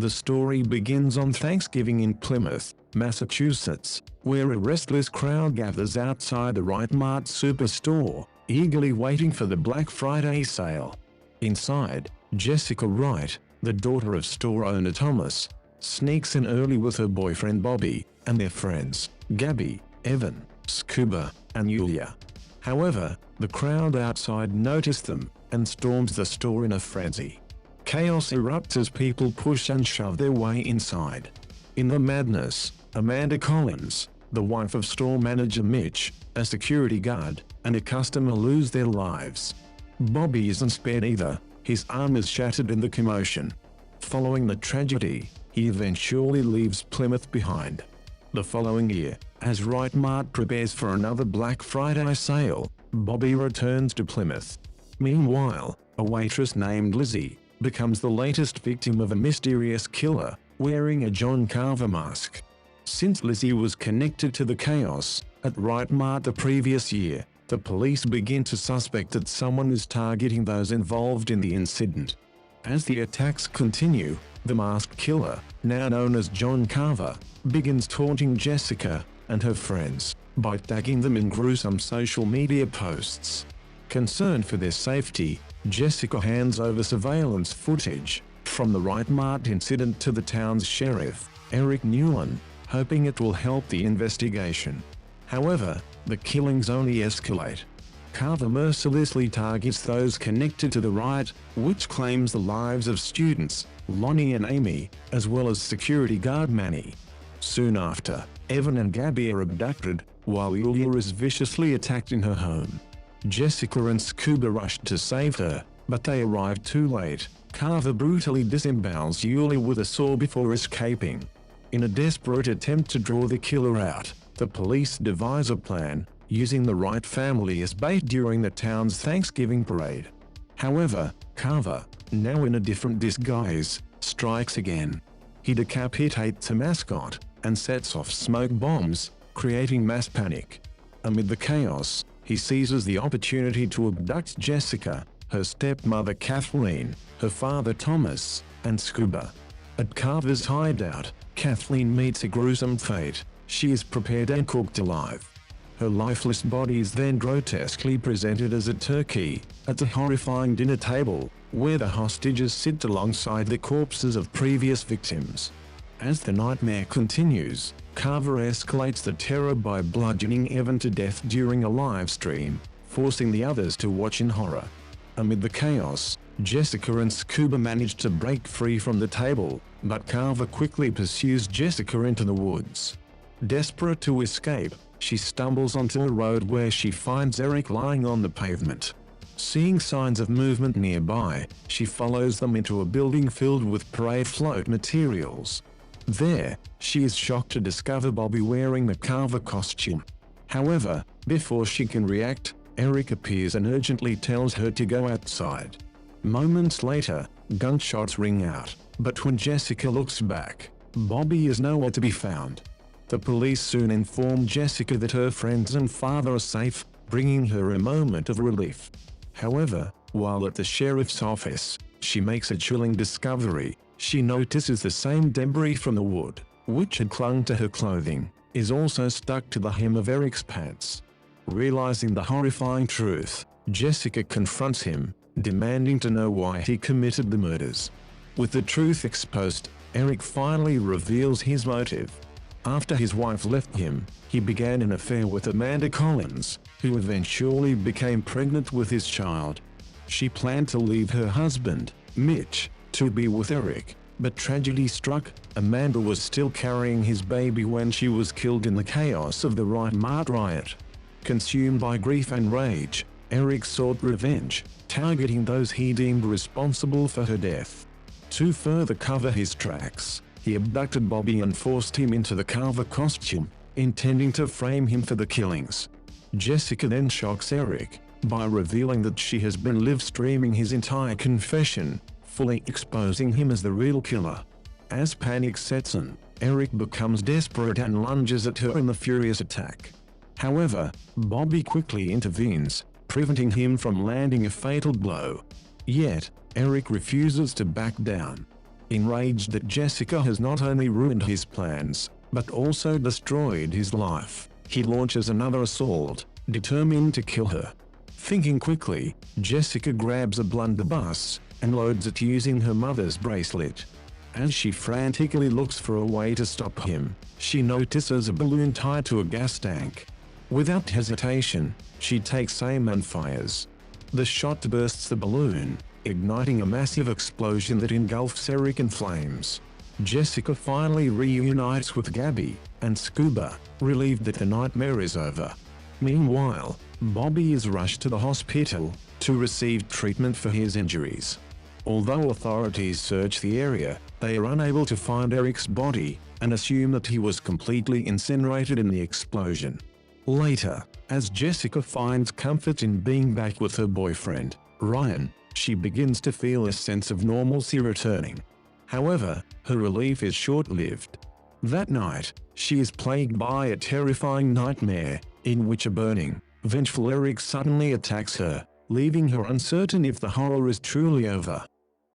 The story begins on Thanksgiving in Plymouth, Massachusetts, where a restless crowd gathers outside the RightMart superstore, eagerly waiting for the Black Friday sale. Inside, Jessica Wright, the daughter of store owner Thomas, sneaks in early with her boyfriend Bobby and their friends, Gabby, Evan, Scuba, and Yulia. However, the crowd outside notice them and storms the store in a frenzy. Chaos erupts as people push and shove their way inside. In the madness, Amanda Collins, the wife of store manager Mitch, a security guard, and a customer lose their lives. Bobby isn't spared either. His arm is shattered in the commotion. Following the tragedy, he eventually leaves Plymouth behind. The following year, as RightMart prepares for another Black Friday sale, Bobby returns to Plymouth. Meanwhile, a waitress named Lizzie becomes the latest victim of a mysterious killer wearing a John Carver mask. Since Lizzie was connected to the chaos at RightMart the previous year, the police begin to suspect that someone is targeting those involved in the incident. As the attacks continue, the masked killer, now known as John Carver, begins taunting Jessica and her friends by tagging them in gruesome social media posts. Concerned for their safety, Jessica hands over surveillance footage from the RightMart incident to the town's sheriff, Eric Newland, hoping it will help the investigation. However, the killings only escalate. Carver mercilessly targets those connected to the riot, which claims the lives of students, Lonnie and Amy, as well as security guard Manny. Soon after, Evan and Gabby are abducted, while Yulia is viciously attacked in her home. Jessica and Scuba rush to save her, but they arrive too late. Carver brutally disembowels Yulia with a saw before escaping. In a desperate attempt to draw the killer out, the police devise a plan, using the Wright family as bait during the town's Thanksgiving parade. However, Carver, now in a different disguise, strikes again. He decapitates a mascot and sets off smoke bombs, creating mass panic. Amid the chaos, he seizes the opportunity to abduct Jessica, her stepmother Kathleen, her father Thomas, and Scuba. At Carver's hideout, Kathleen meets a gruesome fate. She is prepared and cooked alive. Her lifeless body is then grotesquely presented as a turkey at the horrifying dinner table, where the hostages sit alongside the corpses of previous victims. As the nightmare continues, Carver escalates the terror by bludgeoning Evan to death during a live stream, forcing the others to watch in horror. Amid the chaos, Jessica and Scuba manage to break free from the table, but Carver quickly pursues Jessica into the woods. Desperate to escape, she stumbles onto a road where she finds Eric lying on the pavement. Seeing signs of movement nearby, she follows them into a building filled with parade float materials. There, she is shocked to discover Bobby wearing the Carver costume. However, before she can react, Eric appears and urgently tells her to go outside. Moments later, gunshots ring out, but when Jessica looks back, Bobby is nowhere to be found. The police soon inform Jessica that her friends and father are safe, bringing her a moment of relief. However, while at the sheriff's office, she makes a chilling discovery. She notices the same debris from the wood, which had clung to her clothing, is also stuck to the hem of Eric's pants. Realizing the horrifying truth, Jessica confronts him, demanding to know why he committed the murders. With the truth exposed, Eric finally reveals his motive. After his wife left him, he began an affair with Amanda Collins, who eventually became pregnant with his child. She planned to leave her husband, Mitch, to be with Eric, but tragedy struck. Amanda was still carrying his baby when she was killed in the chaos of the RightMart riot. Consumed by grief and rage, Eric sought revenge, targeting those he deemed responsible for her death. To further cover his tracks, he abducted Bobby and forced him into the Carver costume, intending to frame him for the killings. Jessica then shocks Eric by revealing that she has been live-streaming his entire confession, fully exposing him as the real killer. As panic sets in, Eric becomes desperate and lunges at her in a furious attack. However, Bobby quickly intervenes, preventing him from landing a fatal blow. Yet, Eric refuses to back down. Enraged that Jessica has not only ruined his plans, but also destroyed his life, he launches another assault, determined to kill her. Thinking quickly, Jessica grabs a blunderbuss and loads it using her mother's bracelet. As she frantically looks for a way to stop him, she notices a balloon tied to a gas tank. Without hesitation, she takes aim and fires. The shot bursts the balloon, igniting a massive explosion that engulfs Eric in flames. Jessica finally reunites with Gabby and Scuba, relieved that the nightmare is over. Meanwhile, Bobby is rushed to the hospital to receive treatment for his injuries. Although authorities search the area, they are unable to find Eric's body and assume that he was completely incinerated in the explosion. Later, as Jessica finds comfort in being back with her boyfriend, Ryan, she begins to feel a sense of normalcy returning. However, her relief is short-lived. That night, she is plagued by a terrifying nightmare, in which a burning, vengeful Eric suddenly attacks her, leaving her uncertain if the horror is truly over.